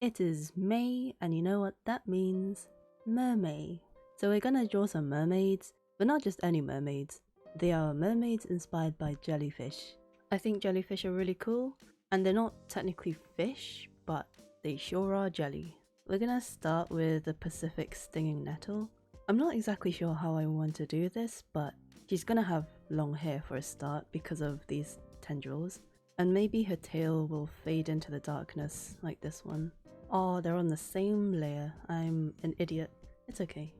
It is May, and you know what that means? Mermay. So we're gonna draw some mermaids, but not just any mermaids. They are mermaids inspired by jellyfish. I think jellyfish are really cool, and they're not technically fish, but they sure are jelly. We're gonna start with the Pacific stinging nettle. I'm not exactly sure how I want to do this, but she's gonna have long hair for a start because of these tendrils. And maybe her tail will fade into the darkness like this one. Oh, they're on the same layer. I'm an idiot. It's okay.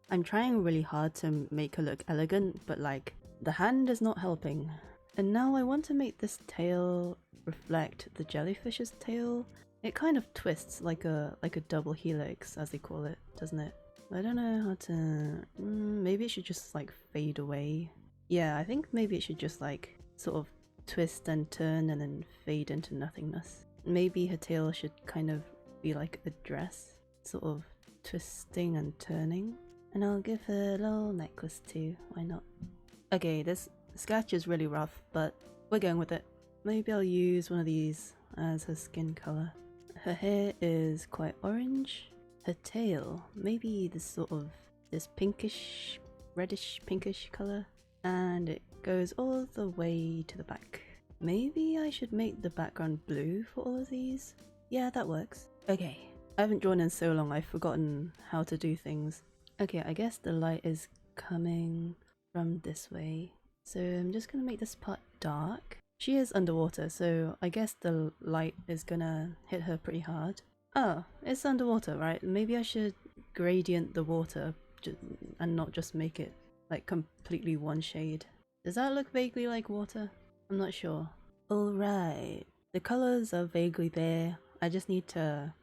I'm trying really hard to make her look elegant, but like, the hand is not helping. And now I want to make this tail reflect the jellyfish's tail. It kind of twists like a double helix, as they call it, doesn't it? I don't know how to... maybe it should just like fade away. Yeah, I think maybe it should just like sort of twist and turn and then fade into nothingness. Maybe her tail should kind of be like a dress, sort of twisting and turning. And I'll give her a little necklace too, why not? Okay, this sketch is really rough, but we're going with it. Maybe I'll use one of these as her skin colour. Her hair is quite orange. Her tail, maybe this pinkish, reddish pinkish colour. And it goes all the way to the back. Maybe I should make the background blue for all of these? Yeah, that works. Okay, I haven't drawn in so long, I've forgotten how to do things. Okay, I guess the light is coming from this way. So I'm just gonna make this part dark. She is underwater, so I guess the light is gonna hit her pretty hard. Oh, it's underwater, right? Maybe I should gradient the water and not just make it like completely one shade. Does that look vaguely like water? I'm not sure. Alright, the colours are vaguely there. I just need to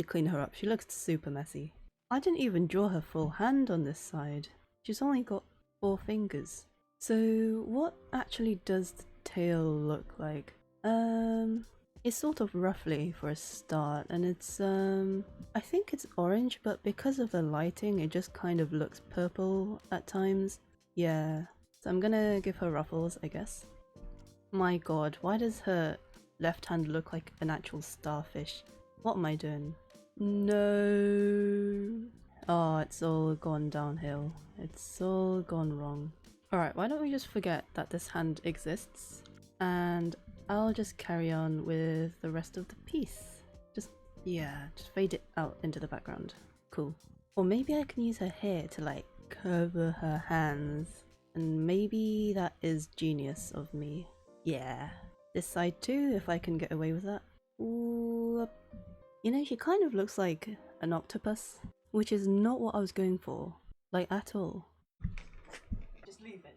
clean her up. She looks super messy. I didn't even draw her full hand on this side. She's only got 4 fingers. So what actually does the tail look like? It's sort of roughly for a start, and it's I think it's orange, but because of the lighting it just kind of looks purple at times. Yeah, so I'm gonna give her ruffles, I guess. My god, why does her left hand look like an actual starfish? What am I doing? No. Oh, it's all gone downhill. It's all gone wrong. Alright, why don't we just forget that this hand exists, and I'll just carry on with the rest of the piece. Just fade it out into the background. Cool. Or maybe I can use her hair to like cover her hands, and maybe that is genius of me. Yeah. This side too, if I can get away with that. Ooh. You know, she kind of looks like an octopus, which is not what I was going for, like at all. Just leave it.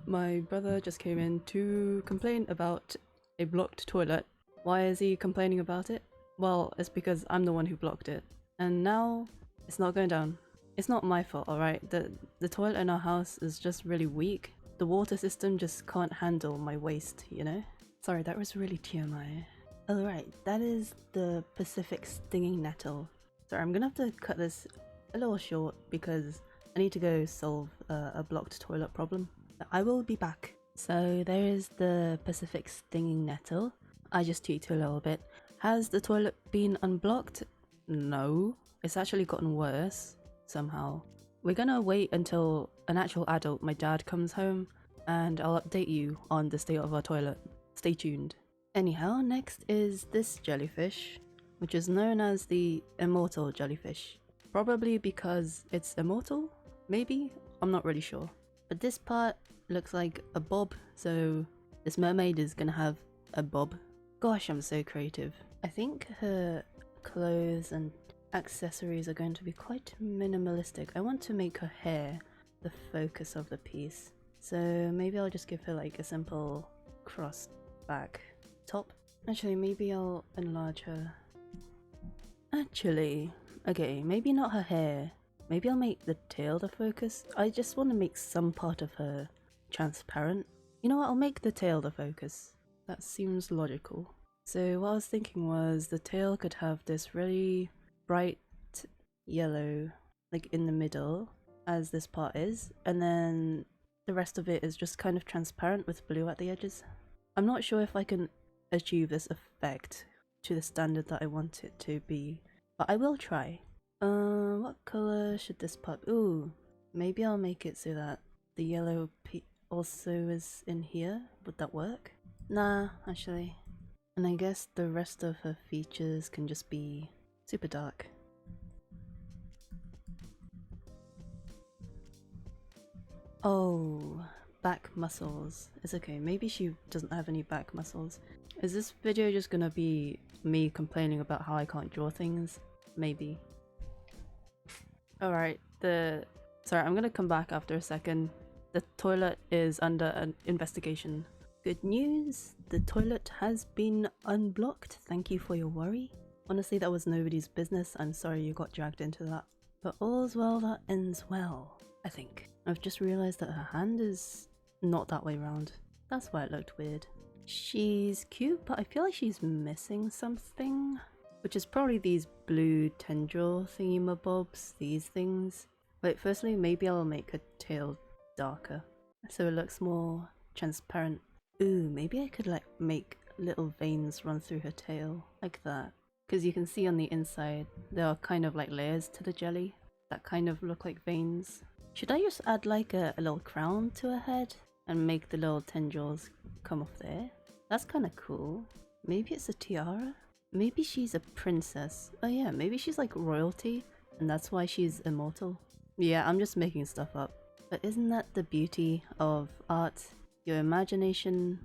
My brother just came in to complain about a blocked toilet. Why is he complaining about it? Well, it's because I'm the one who blocked it. And now it's not going down. It's not my fault, alright? The toilet in our house is just really weak. The water system just can't handle my waste, you know? Sorry, that was really TMI. Alright, that is the Pacific stinging nettle. Sorry, I'm gonna have to cut this a little short because I need to go solve a blocked toilet problem. I will be back. So there is the Pacific stinging nettle. I just tweaked a little bit. Has the toilet been unblocked? No. It's actually gotten worse, somehow. We're gonna wait until an actual adult, my dad, comes home, and I'll update you on the state of our toilet. Stay tuned. Anyhow, next is this jellyfish, which is known as the immortal jellyfish. Probably because it's immortal? Maybe? I'm not really sure. But this part looks like a bob, so this mermaid is gonna have a bob. Gosh, I'm so creative. I think her clothes and accessories are going to be quite minimalistic. I want to make her hair the focus of the piece. So maybe I'll just give her like a simple crossed back top. Actually, maybe I'll enlarge her. Actually, okay, maybe not her hair. Maybe I'll make the tail the focus. I just want to make some part of her transparent. You know what, I'll make the tail the focus. That seems logical. So what I was thinking was the tail could have this really bright yellow like in the middle, as this part is, and then the rest of it is just kind of transparent with blue at the edges. I'm not sure if I can achieve this effect to the standard that I want it to be, but I will try. What color should this part? Ooh, maybe I'll make it so that the yellow also is in here. Would that work? Nah, actually. And I guess the rest of her features can just be super dark. Oh, back muscles. It's okay, maybe she doesn't have any back muscles. Is this video just gonna be me complaining about how I can't draw things? Maybe. Alright, sorry, I'm gonna come back after a second. The toilet is under an investigation. Good news, the toilet has been unblocked. Thank you for your worry. Honestly, that was nobody's business. I'm sorry you got dragged into that. But all's well that ends well, I think. I've just realised that her hand is not that way round. That's why it looked weird. She's cute, but I feel like she's missing something. Which is probably these blue tendril thingy-mabobs, these things. Wait, firstly, maybe I'll make her tail darker so it looks more transparent. Ooh, maybe I could like make little veins run through her tail, like that. Because you can see on the inside, there are kind of like layers to the jelly that kind of look like veins. Should I just add like a little crown to her head and make the little tendrils come off there? That's kind of cool. Maybe it's a tiara? Maybe she's a princess. Oh yeah, maybe she's like royalty and that's why she's immortal. Yeah, I'm just making stuff up. But isn't that the beauty of art? Your imagination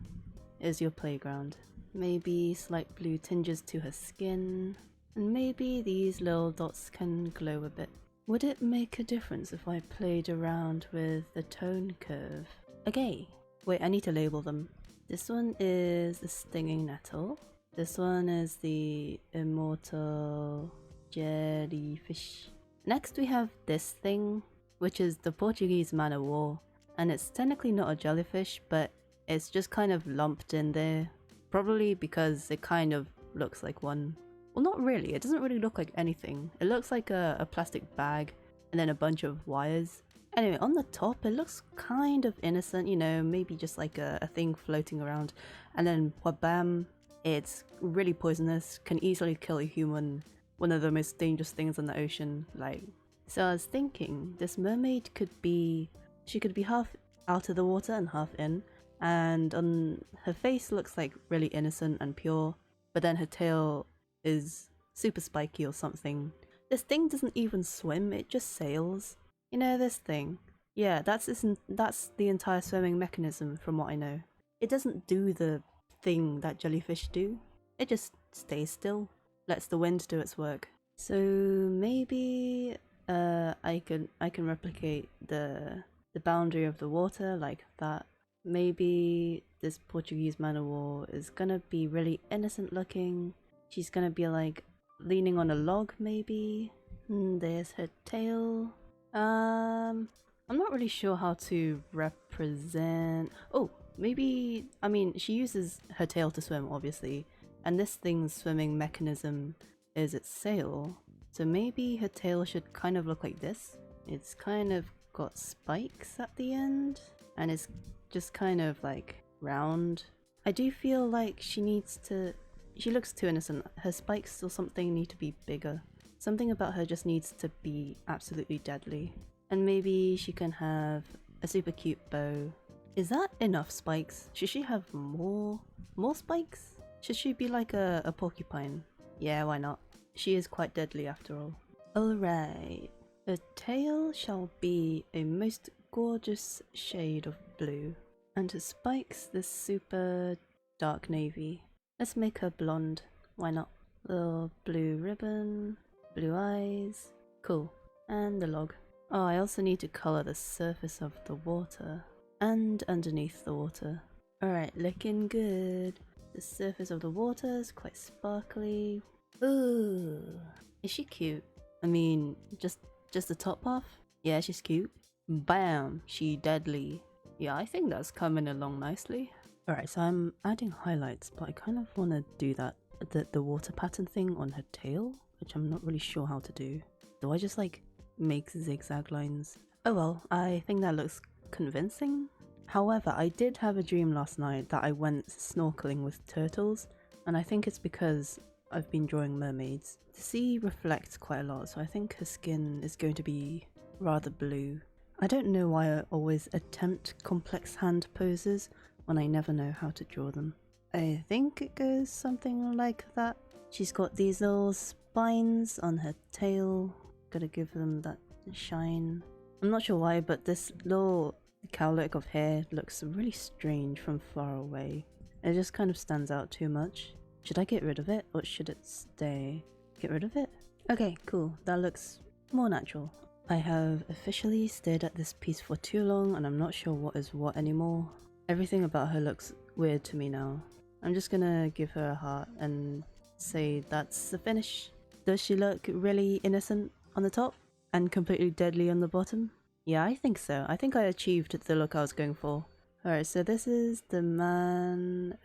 is your playground. Maybe slight blue tinges to her skin, and maybe these little dots can glow a bit. Would it make a difference if I played around with the tone curve? Okay, wait, I need to label them. This one is the stinging nettle. This one is the immortal jellyfish. Next we have this thing, which is the Portuguese man of war. And it's technically not a jellyfish, but it's just kind of lumped in there. Probably because it kind of looks like one. Well, not really. It doesn't really look like anything. It looks like a plastic bag and then a bunch of wires. Anyway, on the top, it looks kind of innocent, you know, maybe just like a thing floating around. And then wabam, it's really poisonous, can easily kill a human. One of the most dangerous things in the ocean, like. So I was thinking, this mermaid could be... She could be half out of the water and half in, and on her face looks like really innocent and pure, but then her tail is super spiky or something. This thing doesn't even swim, it just sails. You know this thing? Yeah, that's the entire swimming mechanism from what I know. It doesn't do the thing that jellyfish do, it just stays still, lets the wind do its work. So maybe I can replicate the boundary of the water like that. Maybe this Portuguese man of war is gonna be really innocent looking. She's gonna be like leaning on a log maybe. There's her tail. I'm not really sure how to represent... Oh, maybe... I mean, she uses her tail to swim obviously, and this thing's swimming mechanism is its sail. So maybe her tail should kind of look like this. It's kind of got spikes at the end and it's just kind of like round. I do feel like she looks too innocent. Her spikes or something need to be bigger. Something about her just needs to be absolutely deadly. And maybe she can have a super cute bow. Is that enough spikes? Should she have more spikes? Should she be like a porcupine? Yeah, why not? She is quite deadly after all. Alright. The tail shall be a most gorgeous shade of blue, and her spikes this super dark navy. Let's make her blonde, why not? Little blue ribbon, blue eyes, cool. And the log. Oh, I also need to colour the surface of the water, and underneath the water. Alright, looking good. The surface of the water is quite sparkly. Ooh, is she cute? I mean, just the top half? Yeah, she's cute. Bam! She deadly. Yeah, I think that's coming along nicely. Alright, so I'm adding highlights, but I kind of want to do that, the water pattern thing on her tail, which I'm not really sure how to do. Do I just like make zigzag lines? Oh well, I think that looks convincing. However, I did have a dream last night that I went snorkeling with turtles, and I think it's because I've been drawing mermaids. The sea reflects quite a lot, so I think her skin is going to be rather blue. I don't know why I always attempt complex hand poses when I never know how to draw them. I think it goes something like that. She's got these little spines on her tail. Gotta give them that shine. I'm not sure why, but this little cowlick of hair looks really strange from far away. It just kind of stands out too much. Should I get rid of it or should it stay? Get rid of it? Okay, cool. That looks more natural. I have officially stared at this piece for too long and I'm not sure what is what anymore. Everything about her looks weird to me now. I'm just gonna give her a heart and say that's the finish. Does she look really innocent on the top and completely deadly on the bottom? Yeah, I think so. I think I achieved the look I was going for. Alright, so this is the Man-O-War.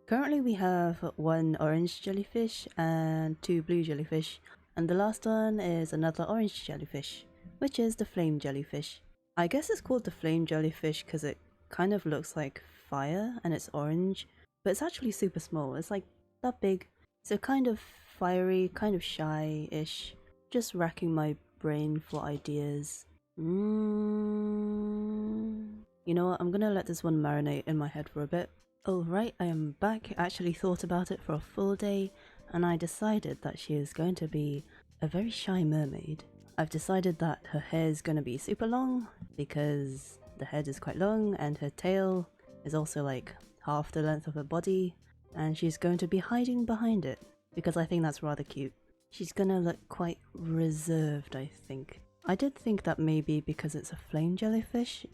Currently we have 1 orange jellyfish and 2 blue jellyfish, and the last one is another orange jellyfish, which is the flame jellyfish. I guess it's called the flame jellyfish because it kind of looks like fire and it's orange, but it's actually super small. It's like that big, so kind of fiery, kind of shy-ish. Just racking my brain for ideas. You know what, I'm gonna let this one marinate in my head for a bit. Alright, I am back. I actually thought about it for a full day and I decided that she is going to be a very shy mermaid. I've decided that her hair is going to be super long because the head is quite long and her tail is also like half the length of her body, and she's going to be hiding behind it because I think that's rather cute. She's gonna look quite reserved, I think. I did think that maybe because it's a flame jellyfish,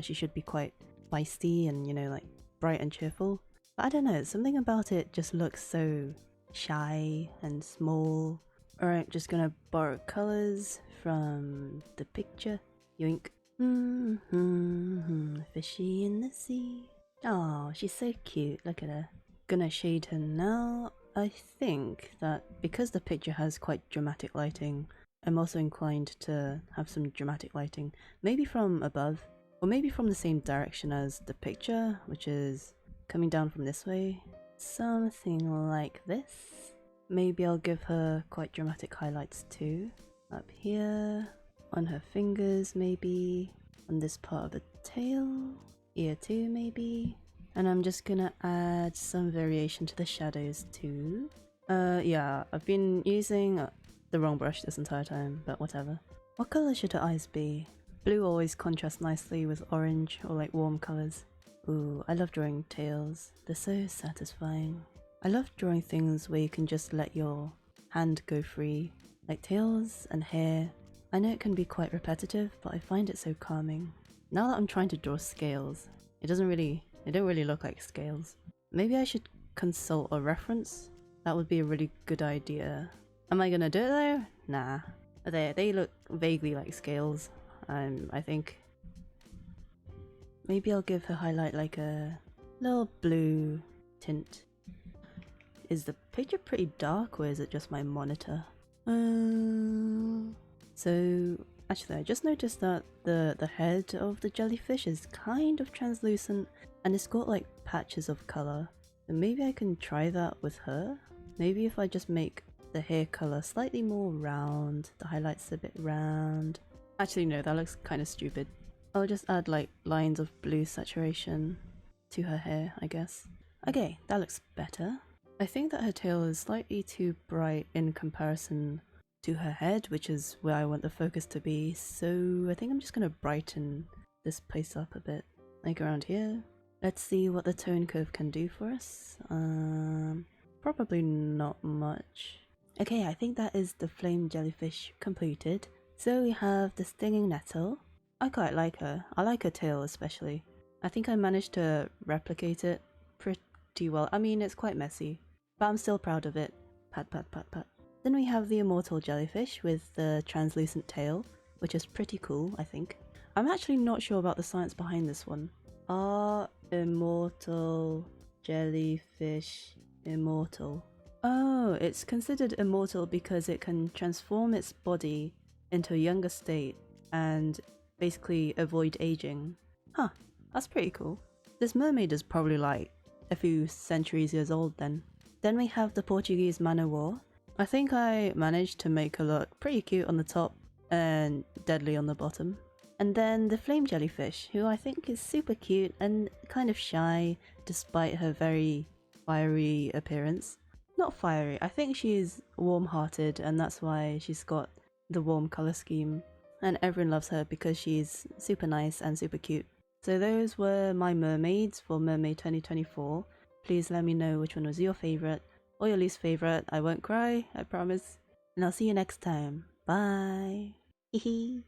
she should be quite feisty and, you know, like bright and cheerful. But I don't know, something about it just looks so shy and small. Alright, just gonna borrow colours from the picture. Yoink. Fishy in the sea. Oh, she's so cute, look at her. Gonna shade her now. I think that because the picture has quite dramatic lighting, I'm also inclined to have some dramatic lighting. Maybe from above, or maybe from the same direction as the picture, which is coming down from this way. Something like this. Maybe I'll give her quite dramatic highlights too. Up here, on her fingers maybe, on this part of the tail, ear too maybe. And I'm just gonna add some variation to the shadows too. Yeah, I've been using the wrong brush this entire time, but whatever. What colour should her eyes be? Blue always contrasts nicely with orange or like warm colours. Ooh, I love drawing tails. They're so satisfying. I love drawing things where you can just let your hand go free, like tails and hair. I know it can be quite repetitive, but I find it so calming. Now that I'm trying to draw scales, they don't really look like scales. Maybe I should consult a reference? That would be a really good idea. Am I gonna do it though? Nah. They look vaguely like scales, I think. Maybe I'll give her highlight like a little blue tint. Is the picture pretty dark or is it just my monitor? So actually I just noticed that the head of the jellyfish is kind of translucent and it's got like patches of colour. And maybe I can try that with her? Maybe if I just make the hair colour slightly more round, the highlights a bit round. Actually no, that looks kind of stupid. I'll just add like lines of blue saturation to her hair, I guess. Okay, that looks better. I think that her tail is slightly too bright in comparison to her head, which is where I want the focus to be, so I think I'm just gonna brighten this place up a bit, like around here. Let's see what the tone curve can do for us. Probably not much. Okay, I think that is the flame jellyfish completed. So we have the stinging nettle. I quite like her. I like her tail especially. I think I managed to replicate it pretty well. I mean, it's quite messy, but I'm still proud of it. Pat, pat, pat, pat. Then we have the immortal jellyfish with the translucent tail, which is pretty cool, I think. I'm actually not sure about the science behind this one. Are immortal jellyfish immortal? Oh, it's considered immortal because it can transform its body into a younger state and basically avoid aging. Huh, that's pretty cool. This mermaid is probably like a few centuries years old then. Then we have the Portuguese man o' war. I think I managed to make her look pretty cute on the top and deadly on the bottom. And then the flame jellyfish, who I think is super cute and kind of shy despite her very fiery appearance. Not fiery, I think she's warm-hearted and that's why she's got the warm colour scheme. And everyone loves her because she's super nice and super cute. So those were my mermaids for Mermaid 2024. Please let me know which one was your favourite or your least favourite. I won't cry, I promise. And I'll see you next time. Bye! Hehe.